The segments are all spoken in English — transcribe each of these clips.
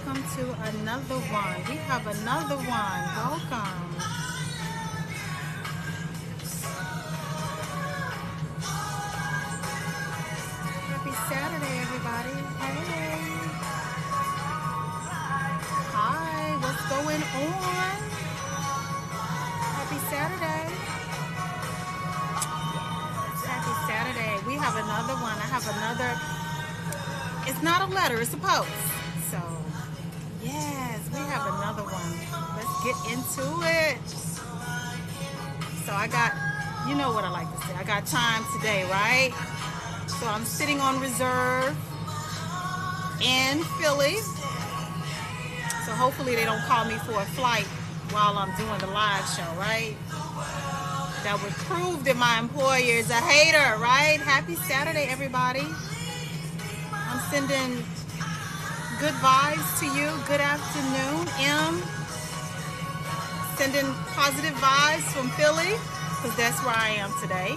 welcome to another one. We have another one. Welcome. Happy Saturday, everybody. Hey. Hi, what's going on? Happy Saturday. Yes, happy Saturday. We have another one. I have another. It's not a letter, it's a post. So, yes, we have another one. Let's get into it. So I got, you know what I like to say, I got time today, right? So I'm sitting on reserve in Philly. So hopefully they don't call me for a flight while I'm doing the live show, right? That would prove that my employer is a hater, right? Happy Saturday, everybody. I'm sending good vibes to you. Good afternoon, M. Sending positive vibes from Philly, because that's where I am today.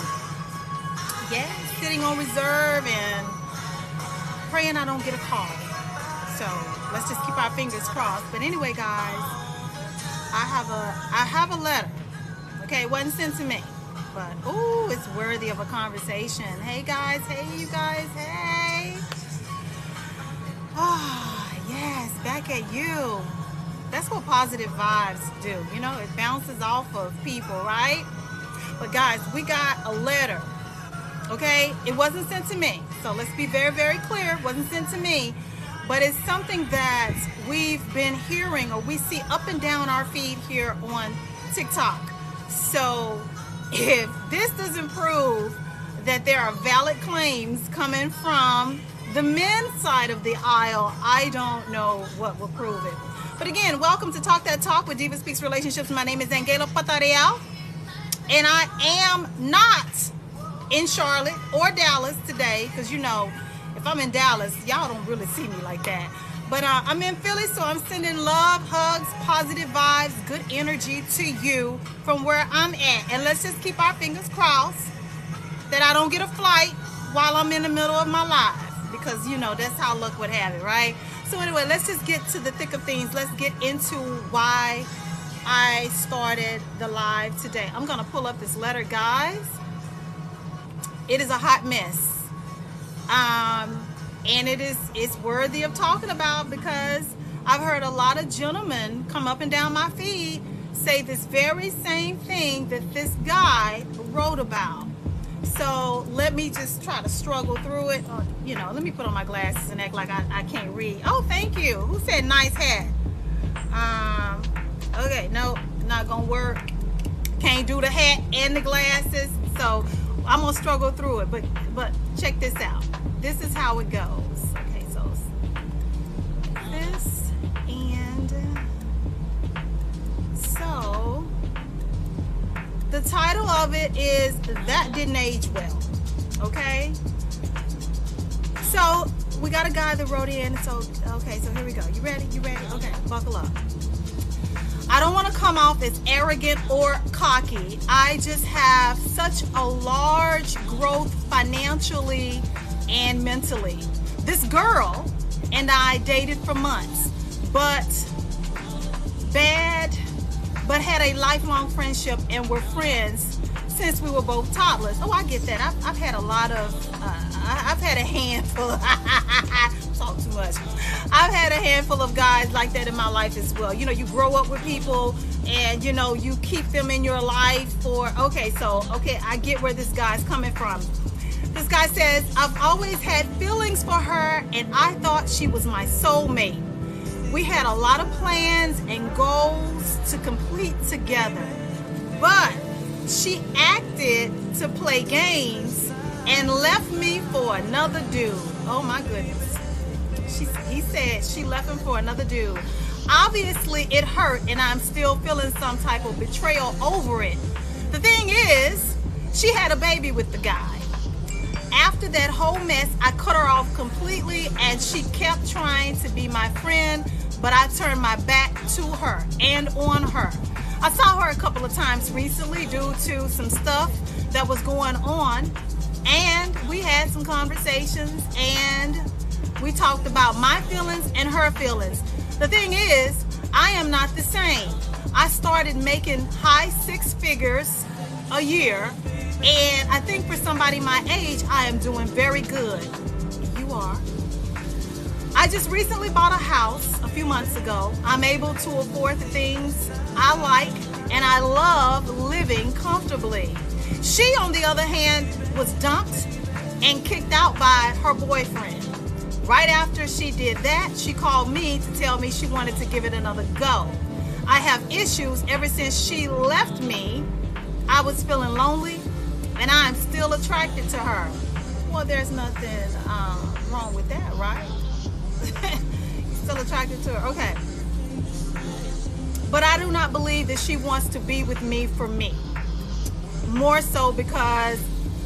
Yeah, sitting on reserve and praying I don't get a call. So let's just keep our fingers crossed. But anyway, guys, I have a letter. Okay, it wasn't sent to me, but ooh, it's worthy of a conversation. Hey guys, hey you guys, hey. Oh, yes, back at you. That's what positive vibes do. You know, it bounces off of people, right? But guys, we got a letter, okay? It wasn't sent to me. So let's be very, very clear. It wasn't sent to me. But it's something that we've been hearing or we see up and down our feed here on TikTok. So if this doesn't prove that there are valid claims coming from the men's side of the aisle, I don't know what will prove it. But again, welcome to Talk That Talk with DivaSpeaks Relationships. My name is AnGala Portorreal, and I am not in Charlotte or Dallas today, because you know, if I'm in Dallas, y'all don't really see me like that. But I'm in Philly, so I'm sending love, hugs, positive vibes, good energy to you from where I'm at. And let's just keep our fingers crossed that I don't get a flight while I'm in the middle of my life. Because, you know, that's how luck would have it, right? So anyway, let's just get to the thick of things. Let's get into why I started the live today. I'm going to pull up this letter, guys. It is a hot mess. And it's worthy of talking about, because I've heard a lot of gentlemen come up and down my feed say this very same thing that this guy wrote about. So let me just try to struggle through it. You know, let me put on my glasses and act like I can't read. Oh, thank you. Who said nice hat? Okay, no, not gonna work. Can't do the hat and the glasses. So I'm gonna struggle through it. But check this out. This is how it goes. Okay, so this and so. The title of it is That Didn't Age Well, okay? So, we got a guy that wrote in, so, okay, so here we go. You ready? You ready? Okay, buckle up. I don't want to come off as arrogant or cocky. I just have such a large growth financially and mentally. This girl and I dated for months, but had a lifelong friendship and were friends since we were both toddlers. Oh, I get that. I've had a lot of, I've had a handful, talk too much. I've had a handful of guys like that in my life as well. You know, you grow up with people and, you know, you keep them in your life for, okay, I get where this guy's coming from. This guy says, I've always had feelings for her and I thought she was my soulmate. We had a lot of plans and goals to complete together, but she acted to play games and left me for another dude. Oh my goodness. He said she left him for another dude. Obviously it hurt and I'm still feeling some type of betrayal over it. The thing is, she had a baby with the guy. After that whole mess, I cut her off completely and she kept trying to be my friend, but I turned my back to her and on her. I saw her a couple of times recently due to some stuff that was going on, and we had some conversations and we talked about my feelings and her feelings. The thing is, I am not the same. I started making high six figures a year, and I think for somebody my age, I am doing very good. You are. I just recently bought a house a few months ago. I'm able to afford the things I like, and I love living comfortably. She, on the other hand, was dumped and kicked out by her boyfriend. Right after she did that, she called me to tell me she wanted to give it another go. I have issues ever since she left me. I was feeling lonely, and I'm still attracted to her. Well, there's nothing wrong with that, right? Still attracted to her, okay. But I do not believe that she wants to be with me for me. More so because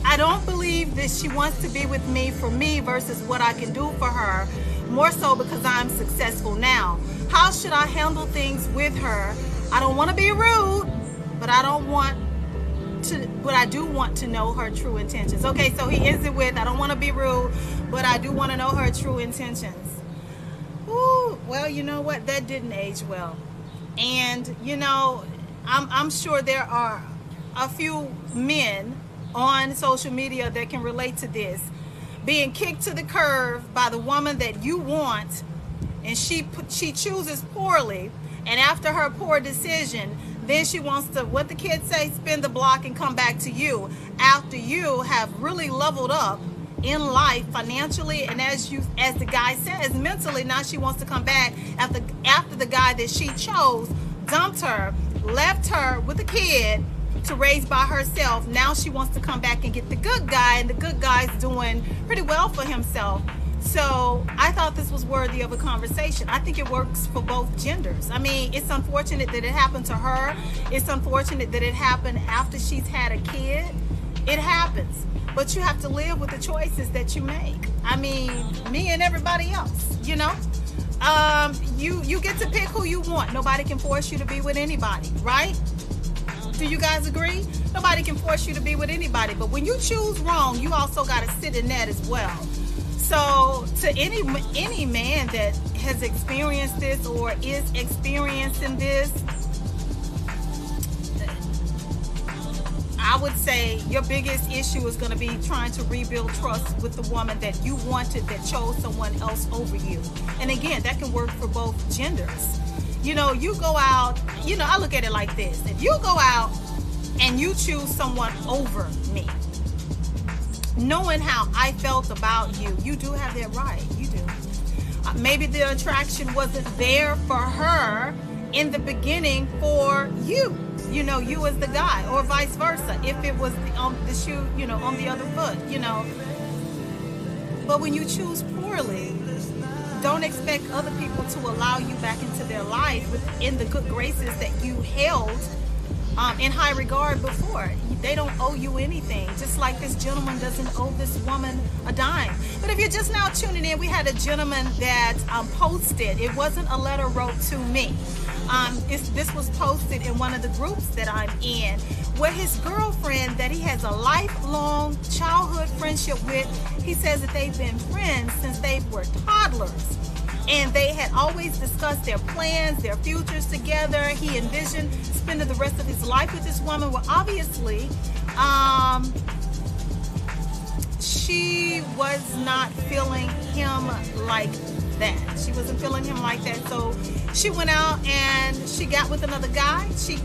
I don't believe that she wants to be with me for me versus what I can do for her. More so because I'm successful now. How should I handle things with her? I don't want to be rude, but I do want to know her true intentions. Okay, so he ends it with, I don't want to be rude, but I do want to know her true intentions. Ooh, well, you know what? That didn't age well. And, you know, I'm sure there are a few men on social media that can relate to this. Being kicked to the curb by the woman that you want, and she chooses poorly, and after her poor decision, then she wants to, what the kids say, spin the block and come back to you after you have really leveled up in life financially, and as the guy says, mentally. Now she wants to come back after the guy that she chose dumped her, left her with a kid to raise by herself. Now she wants to come back and get the good guy, and the good guy's doing pretty well for himself. So I thought this was worthy of a conversation. I think it works for both genders. I mean, it's unfortunate that it happened to her. It's unfortunate that it happened after she's had a kid. It happens. But you have to live with the choices that you make. I mean, me and everybody else, you know? You get to pick who you want. Nobody can force you to be with anybody, right? Do you guys agree? Nobody can force you to be with anybody. But when you choose wrong, you also got to sit in that as well. So to any man that has experienced this or is experiencing this, I would say your biggest issue is going to be trying to rebuild trust with the woman that you wanted that chose someone else over you. And again, that can work for both genders. You know, you go out, you know, I look at it like this. If you go out and you choose someone over me, knowing how I felt about you, you do have that right. You do. Maybe the attraction wasn't there for her in the beginning for you. You know, you as the guy, or vice versa. If it was the shoe, you know, on the other foot, you know. But when you choose poorly, don't expect other people to allow you back into their life within the good graces that you held in high regard before. They don't owe you anything, just like this gentleman doesn't owe this woman a dime. But if you're just now tuning in, we had a gentleman that posted. It wasn't a letter wrote to me. This was posted in one of the groups that I'm in, where his girlfriend that he has a lifelong childhood friendship with, he says that they've been friends since they were toddlers. And they had always discussed their plans, their futures together. He envisioned spending the rest of his life with this woman. Well, obviously, she was not feeling him like that. She wasn't feeling him like that. So she went out and she got with another guy. She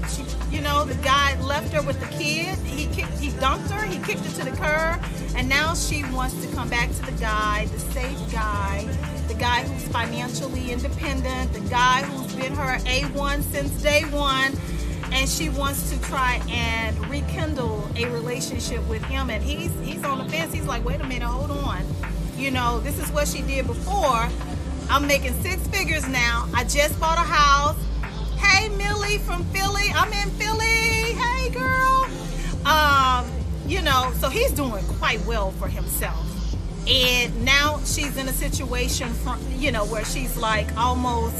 you know, the guy left her with the kid. He dumped her. He kicked her to the curb. And now she wants to come back to the guy, the safe guy, the guy who's financially independent, the guy who's been her A1 since day one, and she wants to try and rekindle a relationship with him. And he's on the fence. He's like, wait a minute, hold on. You know, this is what she did before. I'm making six figures now. I just bought a house. Hey, Millie from Philly. I'm in Philly. Hey, girl. You know, so he's doing quite well for himself. And now she's in a situation from, you know, where she's like almost,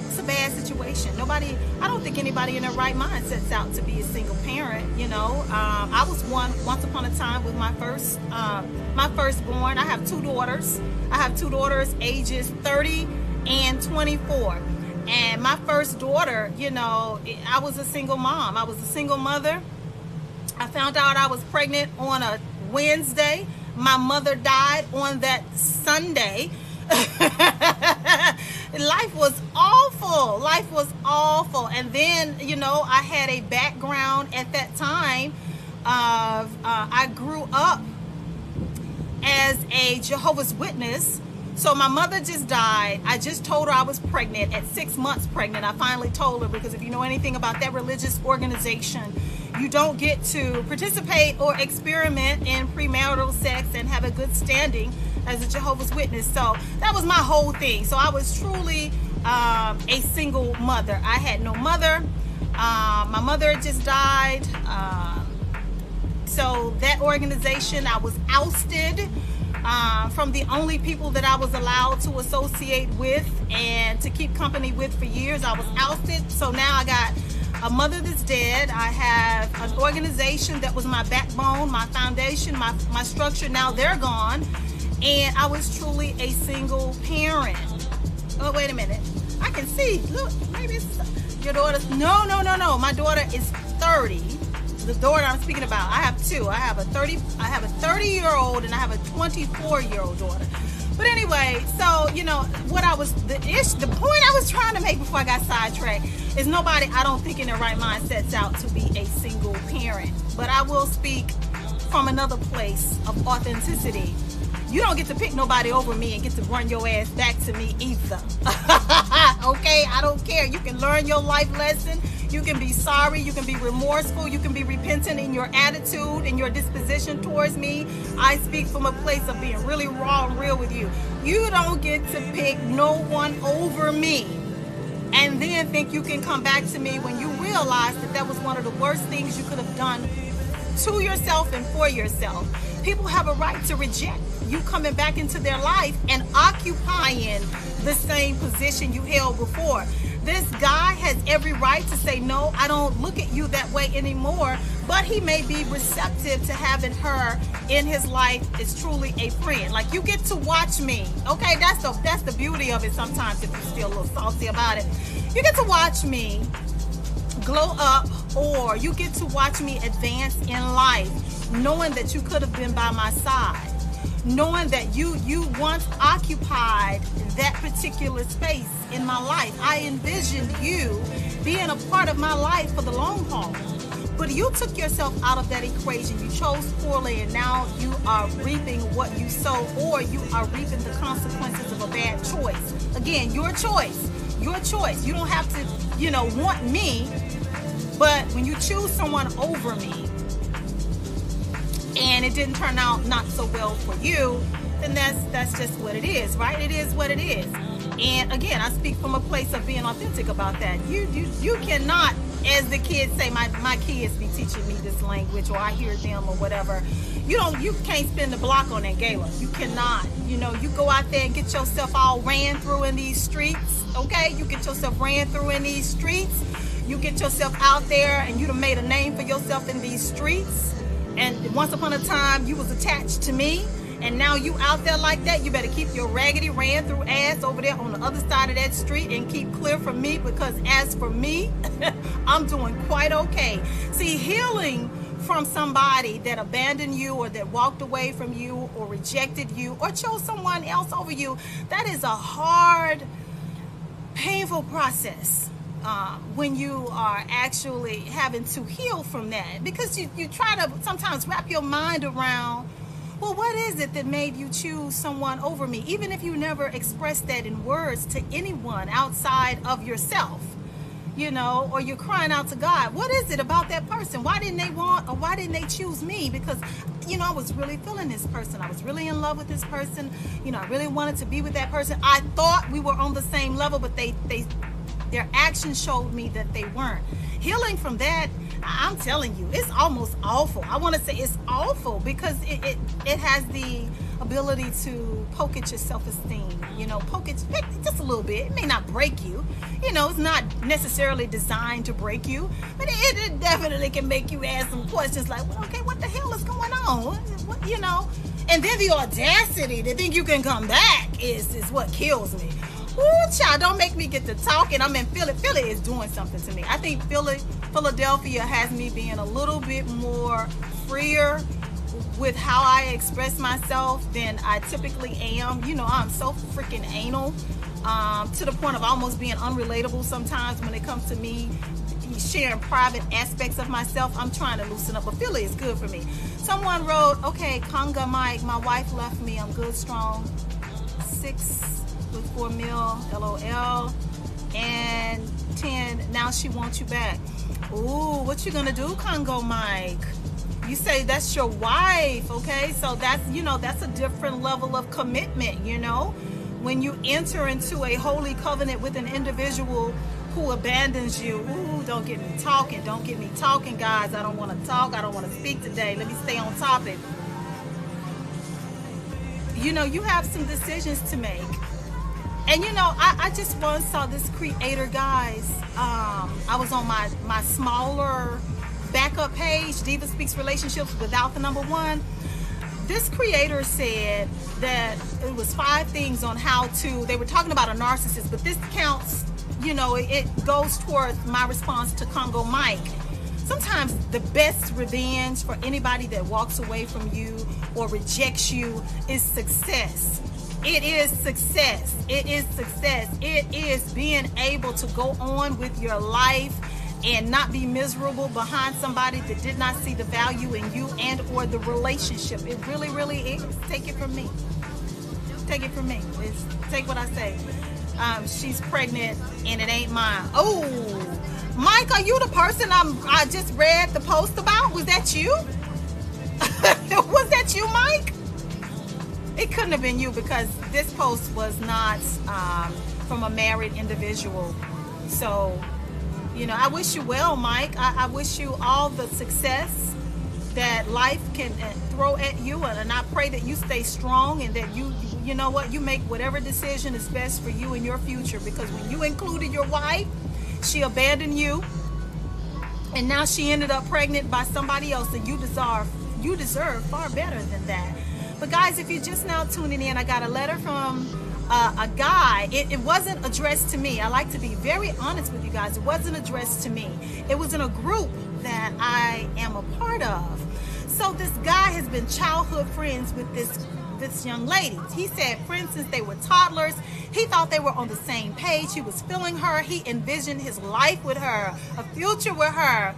it's a bad situation. I don't think anybody in their right mind sets out to be a single parent, you know. I was once upon a time with my firstborn. I have two daughters. Ages 30 and 24. And my first daughter, you know, I was a single mom. I was a single mother. I found out I was pregnant on a Wednesday. My mother died on that Sunday. Life was awful. Life was awful. And then, you know, I had a background at that time of I grew up as a Jehovah's Witness. So my mother just died. I just told her I was pregnant at 6 months pregnant. I finally told her, because if you know anything about that religious organization, you don't get to participate or experiment in premarital sex and have a good standing as a Jehovah's Witness. So that was my whole thing. So I was truly a single mother. I had no mother. My mother just died. So that organization, I was ousted from the only people that I was allowed to associate with and to keep company with for years. I was ousted. So now I got a mother that's dead. I have an organization that was my backbone, my foundation, my structure. Now they're gone. And I was truly a single parent. Oh, wait a minute. I can see. Look, maybe it's your daughter's. No. My daughter is 30. The daughter I'm speaking about. I have two. I have a 30-year-old and I have a 24-year-old daughter. But anyway, so you know what the point I was trying to make before I got sidetracked is nobody, I don't think, in their right mind sets out to be a single parent. But I will speak from another place of authenticity. You don't get to pick nobody over me and get to run your ass back to me either. Okay, I don't care. You can learn your life lesson. You can be sorry. You can be remorseful. You can be repentant in your attitude and your disposition towards me. I speak from a place of being really raw and real with you. You don't get to pick no one over me and then think you can come back to me when you realize that that was one of the worst things you could have done to yourself and for yourself. People have a right to reject you coming back into their life and occupying the same position you held before. This guy has every right to say, no, I don't look at you that way anymore, but he may be receptive to having her in his life as truly a friend. Like, you get to watch me, okay? That's the beauty of it sometimes, if you're still a little salty about it. You get to watch me glow up, or you get to watch me advance in life, knowing that you could have been by my side, knowing that you once occupied that particular space in my life. I envisioned you being a part of my life for the long haul. But you took yourself out of that equation. You chose poorly, and now you are reaping what you sow, or you are reaping the consequences of a bad choice. Again, your choice. Your choice. You don't have to, want me, but when you choose someone over me, and it didn't turn out not so well for you, then that's just what it is, right? It is what it is. And again, I speak from a place of being authentic about that. You cannot, as the kids say, my kids be teaching me this language, or I hear them or whatever. You can't spin the block on AnGala. You cannot. You go out there and get yourself all ran through in these streets, okay? You get yourself ran through in these streets. You get yourself out there and you done made a name for yourself in these streets. And once upon a time, you was attached to me, and now you out there like that. You better keep your raggedy ran through ass over there on the other side of that street and keep clear from me, because as for me, I'm doing quite okay. See, healing from somebody that abandoned you, or that walked away from you, or rejected you, or chose someone else over you, that is a hard, painful process. When you are actually having to heal from that, because you try to sometimes wrap your mind around, well, what is it that made you choose someone over me, even if you never expressed that in words to anyone outside of yourself, or you're crying out to God, what is it about that person? Why didn't they want, or why didn't they choose me? Because I was really feeling this person. I was really in love with this person. I really wanted to be with that person. I thought we were on the same level, but their actions showed me that they weren't. Healing from that, I'm telling you, it's almost awful. I want to say it's awful, because it has the ability to poke at your self-esteem, poke it just a little bit. It may not break you, it's not necessarily designed to break you, but it definitely can make you ask some questions like, well, okay, what the hell is going on? What, and then the audacity to think you can come back is what kills me. Ooh, child, don't make me get to talking. I'm in Philly. Philly is doing something to me. I think Philadelphia has me being a little bit more freer with how I express myself than I typically am. You know, I'm so freaking anal, to the point of almost being unrelatable sometimes when it comes to me sharing private aspects of myself. I'm trying to loosen up, but Philly is good for me. Someone wrote, okay, Conga Mike, my wife left me. I'm good, strong, 6'4" mil, LOL, and 10. Now she wants you back. Ooh, what you gonna do, Congo Mike? You say that's your wife, okay? So that's, you know, that's a different level of commitment, you know? When you enter into a holy covenant with an individual who abandons you, ooh, don't get me talking. Don't get me talking, guys. I don't want to talk. I don't want to speak today. Let me stay on topic. You know, you have some decisions to make. And, you know, I just once saw this creator, guys. I was on my smaller backup page, DivaSpeaks Relationships Without the Number One. This creator said that it was 5 things on how to, they were talking about a narcissist, but this counts, you know, it goes towards my response to Congo Mike. Sometimes the best revenge for anybody that walks away from you or rejects you is success. It is success. It is success. It is being able to go on with your life and not be miserable behind somebody that did not see the value in you and or the relationship. It really, really is. Take it from me. Take it from me. Take what I say. She's pregnant and it ain't mine. Oh, Mike, are you the person I just read the post about? Was that you? Was that you, Mike? It couldn't have been you, because this post was not from a married individual. So, you know, I wish you well, Mike. I wish you all the success that life can throw at you, and I pray that you stay strong and that you know what, you make whatever decision is best for you and your future, because when you included your wife, she abandoned you, and now she ended up pregnant by somebody else, and you deserve far better than that. But guys, if you're just now tuning in, I got a letter from a guy. It wasn't addressed to me. I like to be very honest with you guys. It wasn't addressed to me. It was in a group that I am a part of. So this guy has been childhood friends with this young lady. He said, for instance, they were toddlers. He thought they were on the same page. He was feeling her. He envisioned his life with her, a future with her.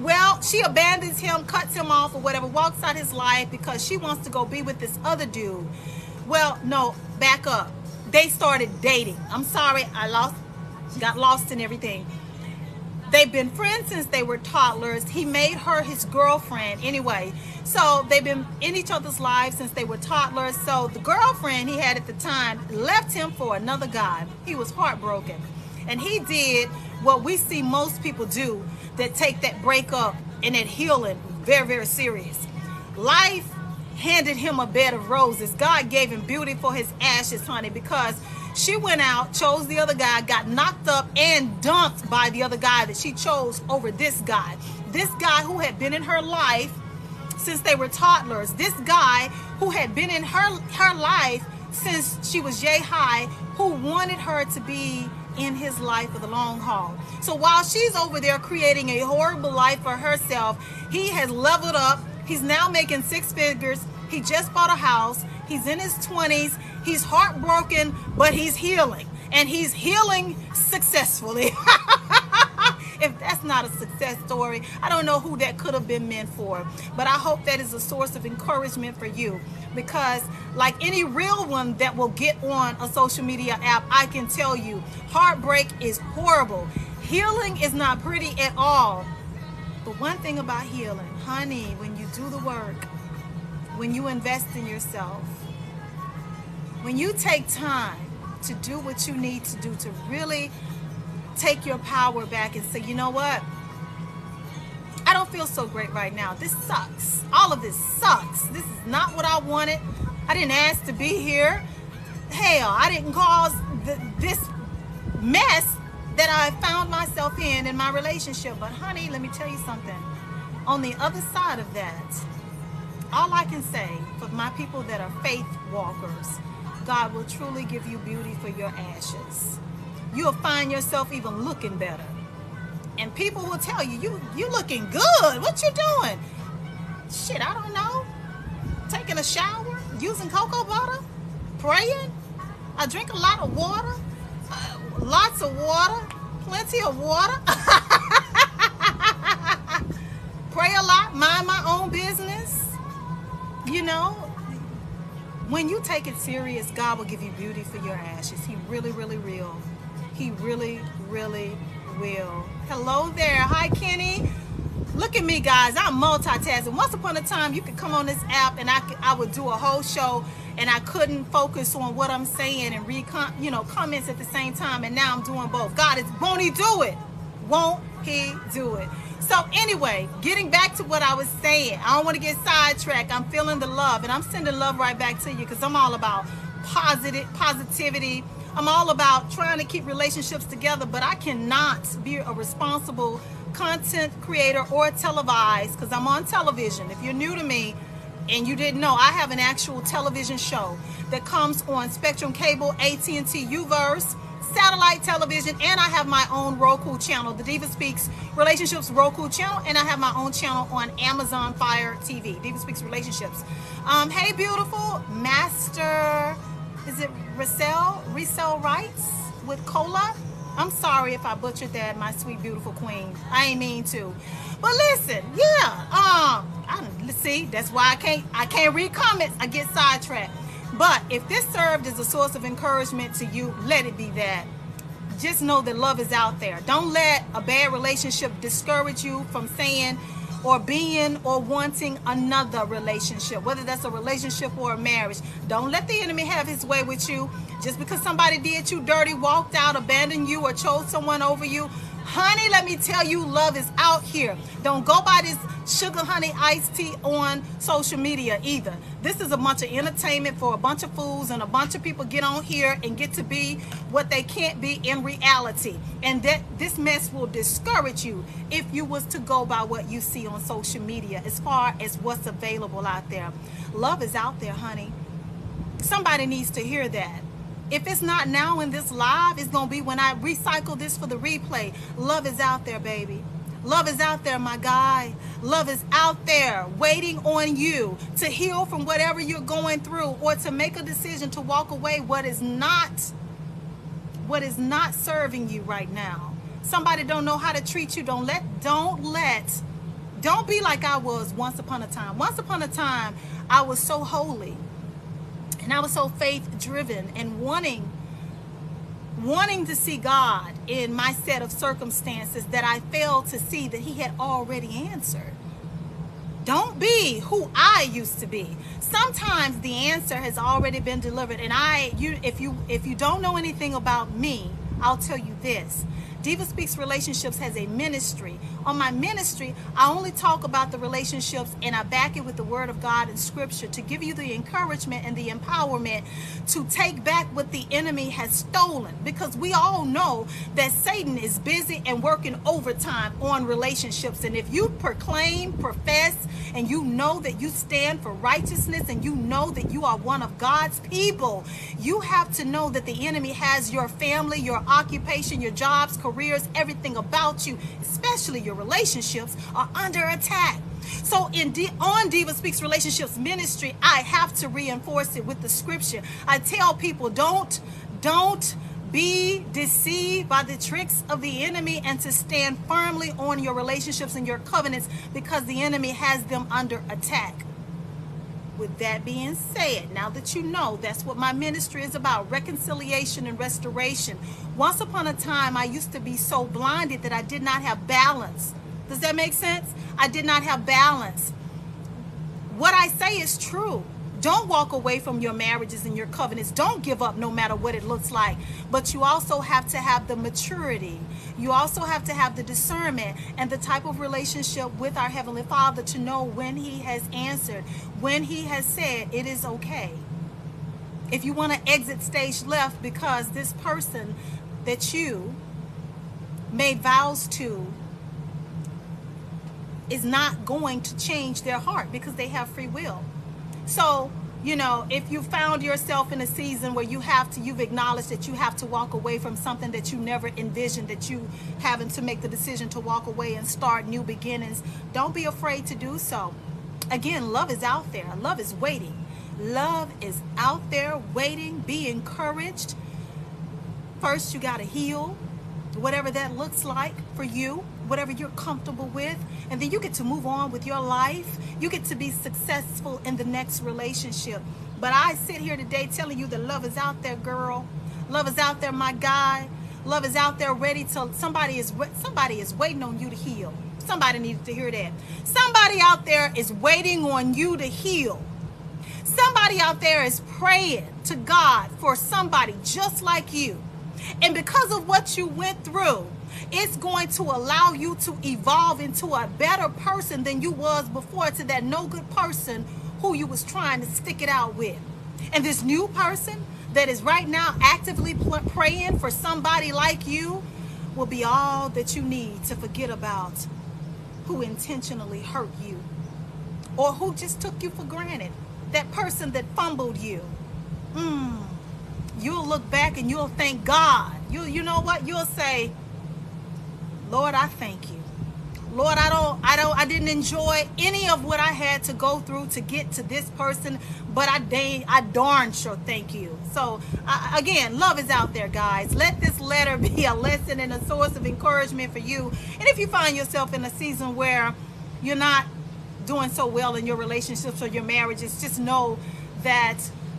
Well, she abandons him, cuts him off or whatever, walks out his life because she wants to go be with this other dude. Well, no, back up. They started dating. I'm sorry, got lost in everything. They've been friends since they were toddlers. He made her his girlfriend anyway. So they've been in each other's lives since they were toddlers. So the girlfriend he had at the time left him for another guy. He was heartbroken. And he did what we see most people do that take that breakup and that healing very, very serious. Life handed him a bed of roses. God gave him beauty for his ashes, honey, because she went out, chose the other guy, got knocked up and dumped by the other guy that she chose over this guy. This guy who had been in her life since they were toddlers. This guy who had been in her life since she was yay high, who wanted her to be in his life for the long haul. So while she's over there creating a horrible life for herself, he has leveled up. He's now making 6 figures. He just bought a house. He's in his 20s. He's heartbroken, but he's healing. And he's healing successfully. If that's not a success story, I don't know who that could have been meant for. But I hope that is a source of encouragement for you. Because like any real one that will get on a social media app, I can tell you, heartbreak is horrible. Healing is not pretty at all. But one thing about healing, honey, when you do the work, when you invest in yourself, when you take time to do what you need to do to really take your power back and say, you know what? I don't feel so great right now. This sucks. All of this sucks. This is not what I wanted. I didn't ask to be here. Hell, I didn't cause this mess that I found myself in my relationship. But honey, let me tell you something. On the other side of that, all I can say for my people that are faith walkers, God will truly give you beauty for your ashes. You'll find yourself even looking better. And people will tell you, you looking good. What you doing? Shit, I don't know. Taking a shower, using cocoa butter, praying. I drink a lot of water, lots of water, plenty of water. Pray a lot, mind my own business. You know, when you take it serious, God will give you beauty for your ashes. He really, really will. He really, really will. Hello there. Hi, Kenny. Look at me, guys. I'm multitasking. Once upon a time, you could come on this app and I would do a whole show and I couldn't focus on what I'm saying and read comments at the same time. And now I'm doing both. God, won't he do it? Won't he do it? So anyway, getting back to what I was saying, I don't want to get sidetracked. I'm feeling the love, and I'm sending love right back to you because I'm all about positivity. I'm all about trying to keep relationships together, but I cannot be a responsible content creator or televised because I'm on television. If you're new to me and you didn't know, I have an actual television show that comes on Spectrum Cable, AT&T Uverse, satellite television, and I have my own Roku channel, the DivaSpeaks Relationships Roku channel, and I have my own channel on Amazon Fire TV, DivaSpeaks Relationships. Hey, beautiful Master, is it Resell Rights with Cola? I'm sorry if I butchered that, my sweet, beautiful queen. I ain't mean to. But listen, yeah, see, that's why I can't read comments. I get sidetracked. But if this served as a source of encouragement to you, let it be that. Just know that love is out there. Don't let a bad relationship discourage you from saying or being or wanting another relationship, whether that's a relationship or a marriage. Don't let the enemy have his way with you. Just because somebody did you dirty, walked out, abandoned you, or chose someone over you, honey, let me tell you, love is out here. Don't go by this sugar honey iced tea on social media either. This is a bunch of entertainment for a bunch of fools, and a bunch of people get on here and get to be what they can't be in reality. And that this mess will discourage you if you was to go by what you see on social media as far as what's available out there. Love is out there, honey. Somebody needs to hear that. If it's not now in this live, it's going to be when I recycle this for the replay. Love is out there, baby. Love is out there, my guy. Love is out there waiting on you to heal from whatever you're going through, or to make a decision to walk away what is not serving you right now. Somebody don't know how to treat you. Don't be like I was once upon a time. Once upon a time, I was so holy. And I was so faith-driven and wanting to see God in my set of circumstances that I failed to see that he had already answered. Don't be who I used to be. Sometimes the answer has already been delivered. And if you don't know anything about me, I'll tell you this. DivaSpeaks Relationships has a ministry. On my ministry, I only talk about the relationships, and I back it with the word of God and scripture to give you the encouragement and the empowerment to take back what the enemy has stolen. Because we all know that Satan is busy and working overtime on relationships. And if you proclaim, profess, and you know that you stand for righteousness, and you know that you are one of God's people, you have to know that the enemy has your family, your occupation, your jobs, careers, everything about you, especially your relationships, are under attack. So on DivaSpeaks Relationships Ministry, I have to reinforce it with the scripture. I tell people, don't be deceived by the tricks of the enemy, and to stand firmly on your relationships and your covenants, because the enemy has them under attack. With that being said, now that you know that's what my ministry is about, reconciliation and restoration. Once upon a time, I used to be so blinded that I did not have balance. Does that make sense? I did not have balance. What I say is true. Don't walk away from your marriages and your covenants. Don't give up no matter what it looks like. But you also have to have the maturity. You also have to have the discernment and the type of relationship with our Heavenly Father to know when he has answered, when he has said it is okay. If you want to exit stage left because this person that you made vows to is not going to change their heart, because they have free will. So You know, if you found yourself in a season where you've acknowledged that you have to walk away from something that you never envisioned, that you having to make the decision to walk away and start new beginnings, don't be afraid to do so. Again, love is out there. Love is waiting. Love is out there waiting. Be encouraged. First, you got to heal, whatever that looks like for you, whatever you're comfortable with, and then you get to move on with your life. You get to be successful in the next relationship. But I sit here today telling you that love is out there, girl. Love is out there, my guy. Love is out there ready to, somebody is waiting on you to heal. Somebody needs to hear that. Somebody out there is waiting on you to heal. Somebody out there is praying to God for somebody just like you. And because of what you went through, it's going to allow you to evolve into a better person than you was before, to that no good person who you was trying to stick it out with. And this new person that is right now actively praying for somebody like you will be all that you need to forget about who intentionally hurt you or who just took you for granted. That person that fumbled you. You'll look back and you'll thank God. You know what? You'll say, Lord, I thank you. Lord, I didn't enjoy any of what I had to go through to get to this person, but I darn sure thank you. So again, love is out there, guys. Let this letter be a lesson and a source of encouragement for you. And if you find yourself in a season where you're not doing so well in your relationships or your marriages, just know that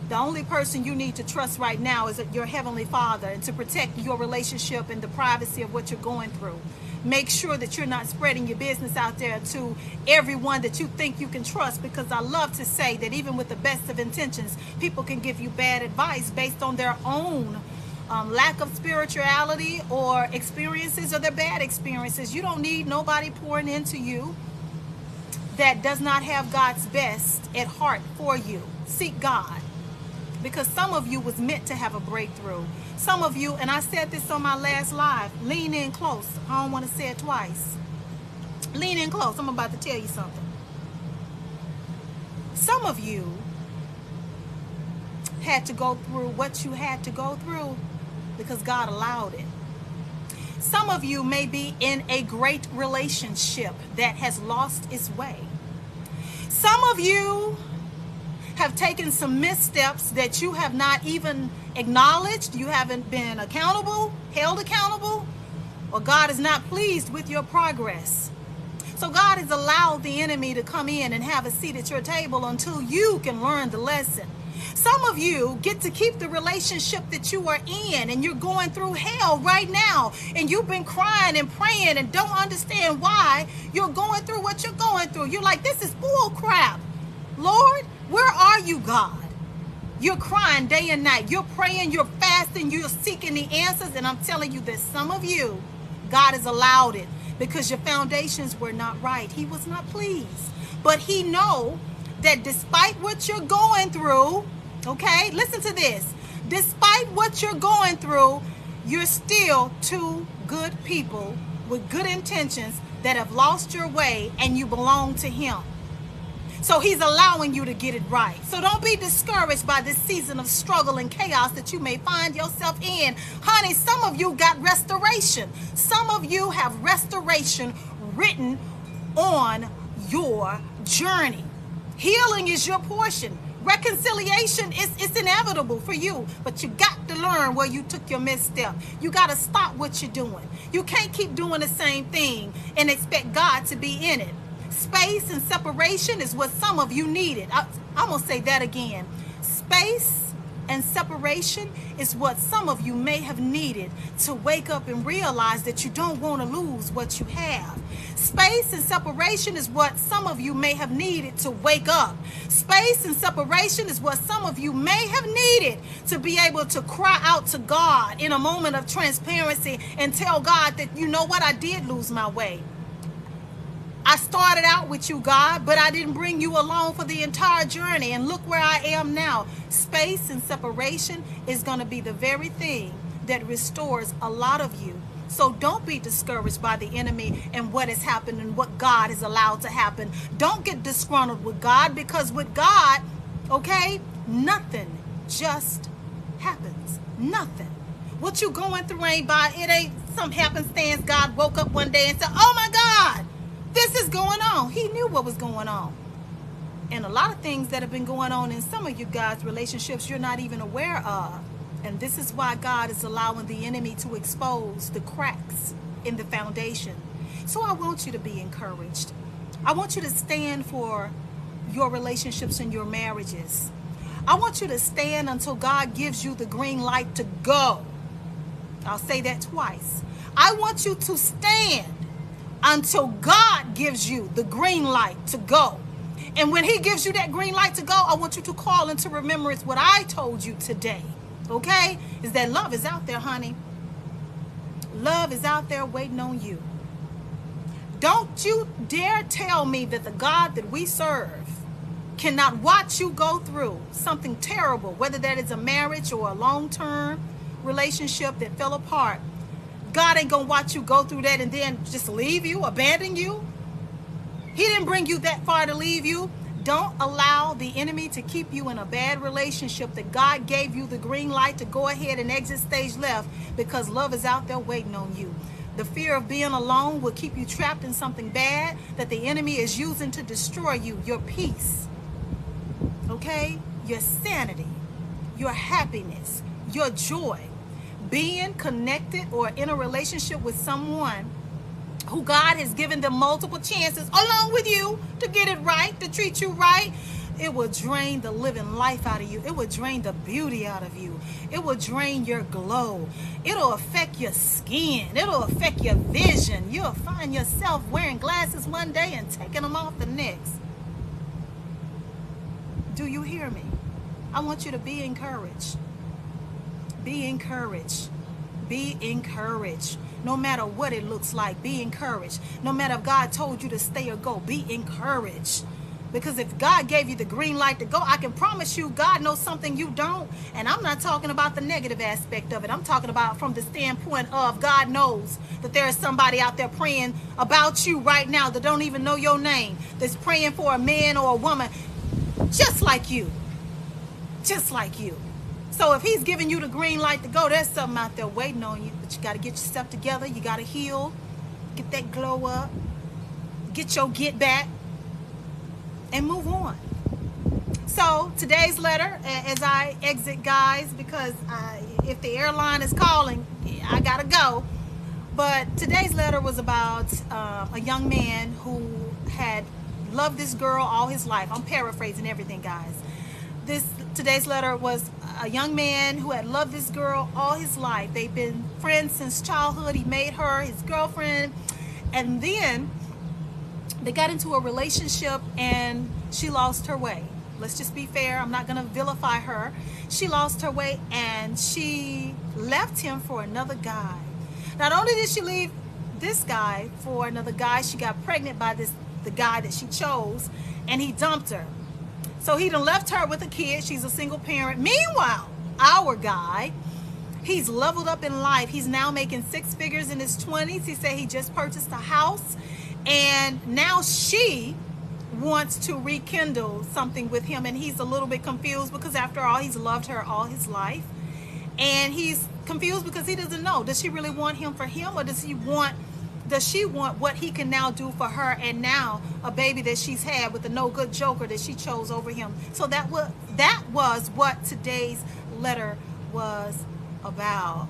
the only person you need to trust right now is your Heavenly Father, and to protect your relationship and the privacy of what you're going through. Make sure that you're not spreading your business out there to everyone that you think you can trust, because I love to say that even with the best of intentions, people can give you bad advice based on their own lack of spirituality or experiences, or their bad experiences. You don't need nobody pouring into you that does not have God's best at heart for you. Seek God. Because some of you was meant to have a breakthrough. Some of you, and I said this on my last live, lean in close. I don't want to say it twice. Lean in close. I'm about to tell you something. Some of you had to go through what you had to go through because God allowed it. Some of you may be in a great relationship that has lost its way. Some of you have taken some missteps that you have not even acknowledged. You haven't been accountable, held accountable, or God is not pleased with your progress. So God has allowed the enemy to come in and have a seat at your table until you can learn the lesson. Some of you get to keep the relationship that you are in, and you're going through hell right now, and you've been crying and praying and don't understand why you're going through what you're going through. You're like, this is bull crap. Lord, where are you, God? You're crying day and night. You're praying, you're fasting, you're seeking the answers. And I'm telling you that some of you, God has allowed it because your foundations were not right. He was not pleased. But he know that despite what you're going through, okay, listen to this. Despite what you're going through, you're still two good people with good intentions that have lost your way, and you belong to him. So he's allowing you to get it right. So don't be discouraged by this season of struggle and chaos that you may find yourself in. Honey, some of you got restoration. Some of you have restoration written on your journey. Healing is your portion. Reconciliation is inevitable for you, but you got to learn where you took your misstep. You got to stop what you're doing. You can't keep doing the same thing and expect God to be in it. Space and separation is what some of you needed. I'm going to say that again. Space and separation is what some of you may have needed to wake up and realize that you don't want to lose what you have. Space and separation is what some of you may have needed to wake up. Space and separation is what some of you may have needed to be able to cry out to God in a moment of transparency and tell God that, you know what, I did lose my way. I started out with you, God, but I didn't bring you along for the entire journey. And look where I am now. Space and separation is going to be the very thing that restores a lot of you. So don't be discouraged by the enemy and what has happened and what God has allowed to happen. Don't get disgruntled with God, because with God, okay, Nothing just happens. Nothing. What you going through it ain't some happenstance. God woke up one day and said, oh my God, this is going on. He knew what was going on. And a lot of things that have been going on in some of you guys' relationships you're not even aware of. And this is why God is allowing the enemy to expose the cracks in the foundation. So I want you to be encouraged. I want you to stand for your relationships and your marriages. I want you to stand until God gives you the green light to go. I'll say that twice. I want you to stand until God gives you the green light to go. And when he gives you that green light to go, I want you to call into remembrance what I told you today. Okay? Is that love is out there, honey. Love is out there waiting on you. Don't you dare tell me that the God that we serve cannot watch you go through something terrible, whether that is a marriage or a long-term relationship that fell apart. God ain't gonna watch you go through that and then just leave you, abandon you. He didn't bring you that far to leave you. Don't allow the enemy to keep you in a bad relationship that God gave you the green light to go ahead and exit stage left, because love is out there waiting on you. The fear of being alone will keep you trapped in something bad that the enemy is using to destroy you, your peace, okay? Your sanity, your happiness, your joy. Being connected or in a relationship with someone who God has given them multiple chances along with you to get it right, to treat you right, it will drain the living life out of you. It will drain the beauty out of you. It will drain your glow. It'll affect your skin. It'll affect your vision. You'll find yourself wearing glasses one day and taking them off the next. Do you hear me? I want you to be encouraged. Be encouraged. Be encouraged. No matter what it looks like, be encouraged. No matter if God told you to stay or go, be encouraged. Because if God gave you the green light to go, I can promise you God knows something you don't. And I'm not talking about the negative aspect of it. I'm talking about from the standpoint of God knows that there is somebody out there praying about you right now that don't even know your name, that's praying for a man or a woman just like you. Just like you. So if he's giving you the green light to go, there's something out there waiting on you. But you got to get yourself together. You got to heal. Get that glow up. Get your get back. And move on. So today's letter, as I exit, guys, because if the airline is calling, I got to go. But today's letter was about a young man who had loved this girl all his life. I'm paraphrasing everything, guys. Today's letter was a young man who had loved this girl all his life. They've been friends since childhood. He made her his girlfriend. And then they got into a relationship and she lost her way. Let's just be fair. I'm not going to vilify her. She lost her way and she left him for another guy. Not only did she leave this guy for another guy, she got pregnant by the guy that she chose, and he dumped her. So he done left her with a kid. She's a single parent. Meanwhile, our guy, he's leveled up in life. He's now making 6 figures in his 20s. He said he just purchased a house. And now she wants to rekindle something with him. And he's a little bit confused because after all, he's loved her all his life. And he's confused because he doesn't know. Does she really want him for him, or does she want what he can now do for her, and now a baby that she's had with a no good joker that she chose over him? So that was what today's letter was about.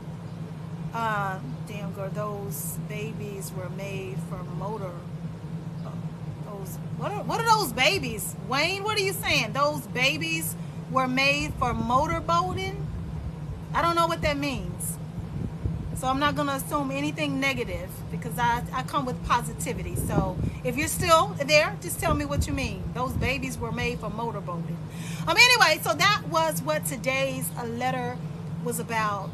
Damn girl, those babies were made for motor. What are those babies? Wayne, what are you saying? Those babies were made for motorboating? I don't know what that means. So I'm not going to assume anything negative because I come with positivity. So if you're still there, just tell me what you mean. Those babies were made for motorboating. Anyway, so that was what today's letter was about.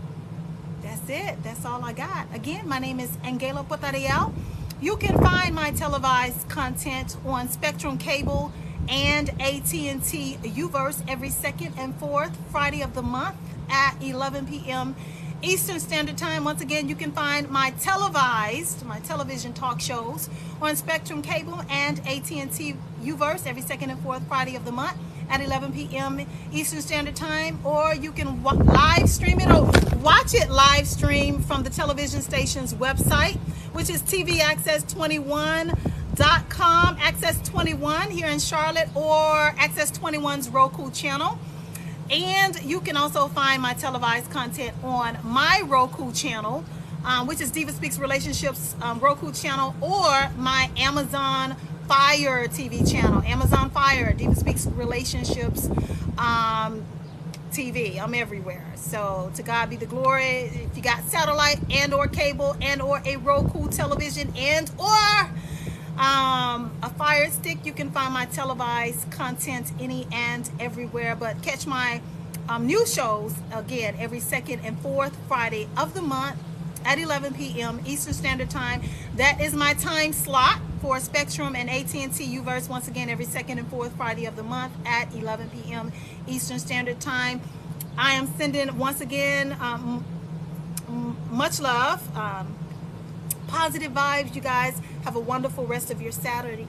That's it. That's all I got. Again, my name is AnGala Portorreal. You can find my televised content on Spectrum Cable and AT&T Uverse every second and fourth Friday of the month at 11 p.m. Eastern Standard Time. Once again, you can find my television talk shows on Spectrum Cable and AT&T Uverse every second and fourth Friday of the month at 11 p.m. Eastern Standard Time, or you can live stream it or watch it live stream from the television station's website, which is tvaccess21.com, Access 21 here in Charlotte, or Access 21's Roku channel. And you can also find my televised content on my Roku channel, which is DivaSpeaks Relationships Roku channel, or my Amazon Fire TV channel. Amazon Fire, DivaSpeaks Relationships TV. I'm everywhere. So to God be the glory. If you got satellite and or cable and or a Roku television and or a Fire Stick, you can find my televised content any and everywhere. But catch my new shows again every second and fourth Friday of the month at 11 p.m. Eastern Standard Time. That is my time slot for Spectrum and AT&T Uverse, once again every second and fourth Friday of the month at 11 p.m. Eastern Standard Time. I am sending once again much love, positive vibes. You guys have a wonderful rest of your Saturday.